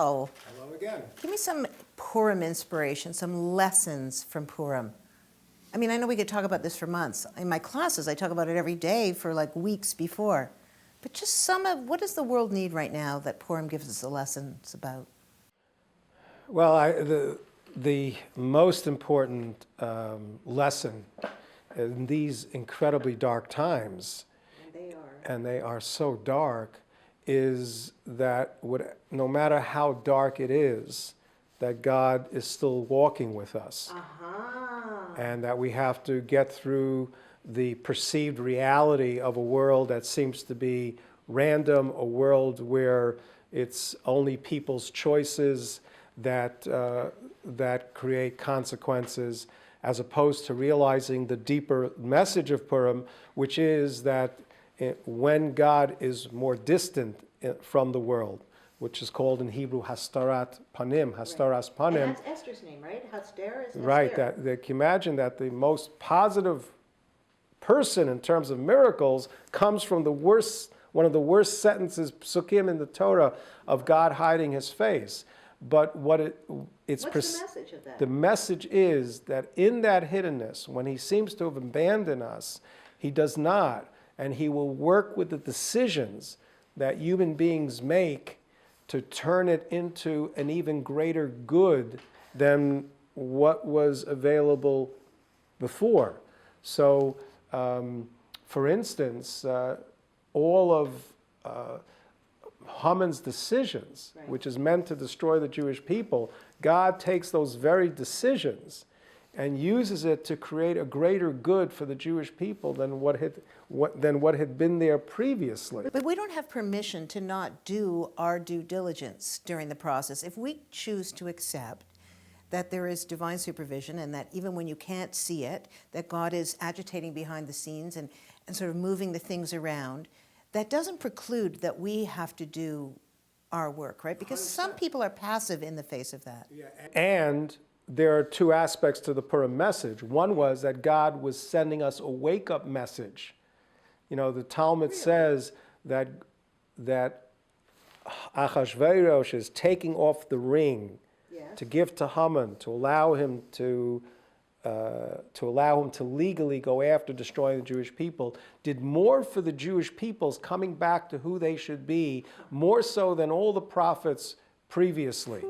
Hello. Hello again. Give me some Purim inspiration, some lessons from Purim. I mean, I know we could talk about this for months. In my classes, I talk about it every day for like weeks before. But just some of, what does the world need right now that Purim gives us the lessons about? Well, the most important lesson in these incredibly dark times, and they are so dark, is that no matter how dark it is, that God is still walking with us. And that we have to get through the perceived reality of a world that seems to be random, a world where it's only people's choices that create consequences, as opposed to realizing the deeper message of Purim, which is that when God is more distant from the world, which is called in Hebrew Hastarat Panim, Hastaras Panim. And that's Esther's name, right? Haster is Esther. Right, that you can imagine that the most positive person in terms of miracles comes from one of the worst sentences, psukim in the Torah, of God hiding his face. But what's the message of that? The message is that in that hiddenness, when he seems to have abandoned us, he does not, and he will work with the decisions that human beings make to turn it into an even greater good than what was available before. So, for instance, all of Haman's decisions, which is meant to destroy the Jewish people, God takes those very decisions and uses it to create a greater good for the Jewish people than what had been there previously. But we don't have permission to not do our due diligence during the process. If we choose to accept that there is divine supervision and that even when you can't see it, that God is agitating behind the scenes and sort of moving the things around, that doesn't preclude that we have to do our work, right? Because 100%. Some people are passive in the face of that. Yeah. And there are two aspects to the Purim message. One was that God was sending us a wake-up message. You know, the Talmud says that Achashverosh is taking off the ring to give to Haman, to allow him to legally go after destroying the Jewish people, did more for the Jewish people's coming back to who they should be, more so than all the prophets previously.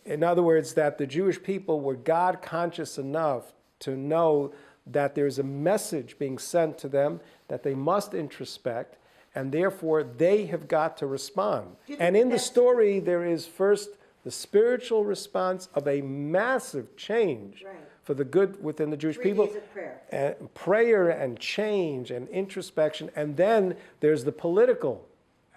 In other words, that the Jewish people were God conscious enough to know that there's a message being sent to them that they must introspect, and therefore they have got to respond. And in the story, there is first the spiritual response of a massive change for the good within the Jewish people. 3 days of prayer. And prayer and change and introspection. And then there's the political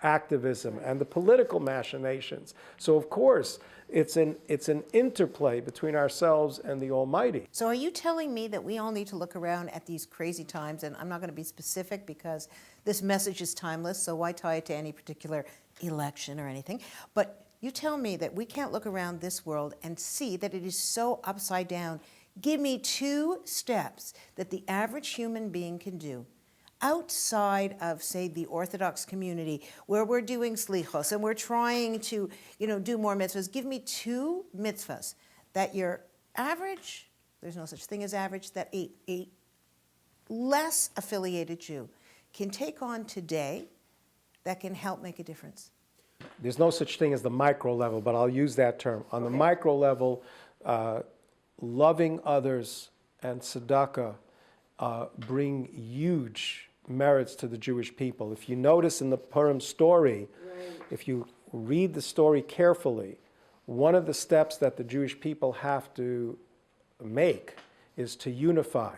activism and the political machinations. So of course, it's an interplay between ourselves and the Almighty. So are you telling me that we all need to look around at these crazy times, and I'm not going to be specific because this message is timeless, so why tie it to any particular election or anything, but you tell me that we can't look around this world and see that it is so upside down. Give me 2 steps that the average human being can do outside of, say, the Orthodox community, where we're doing slichos and we're trying to, do more mitzvahs. Give me 2 mitzvahs that your average, there's no such thing as average, that a less affiliated Jew can take on today that can help make a difference. There's no such thing as the micro level, but I'll use that term. On the micro level, loving others and tzedakah bring huge merits to the Jewish people. If you notice in the Purim story, if you read the story carefully, one of the steps that the Jewish people have to make is to unify.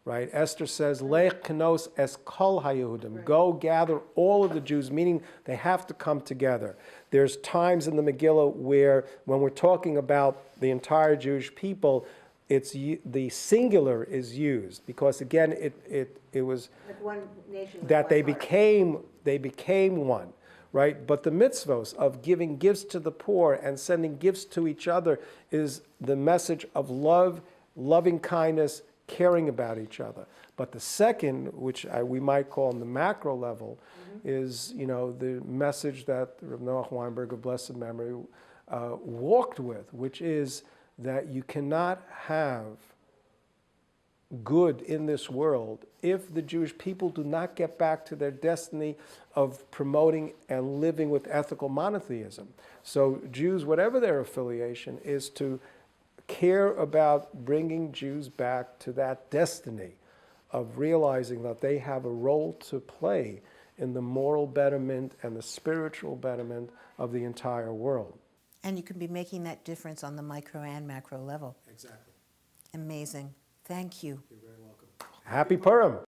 Right? Esther says, Lech knos es kol haYehudim. Go gather all of the Jews, meaning they have to come together. There's times in the Megillah where, when we're talking about the entire Jewish people, the singular is used because, again, it was like one nation that they became one. Right? But the mitzvos of giving gifts to the poor and sending gifts to each other is the message of love, loving kindness, caring about each other. But the second, which we might call on the macro level, is, you know, the message that Rabbi Noach Weinberg of blessed memory walked with, which is that you cannot have good in this world if the Jewish people do not get back to their destiny of promoting and living with ethical monotheism. So Jews, whatever their affiliation, is to care about bringing Jews back to that destiny of realizing that they have a role to play in the moral betterment and the spiritual betterment of the entire world. And you can be making that difference on the micro and macro level. Exactly. Amazing. Thank you. You're very welcome. Happy Purim.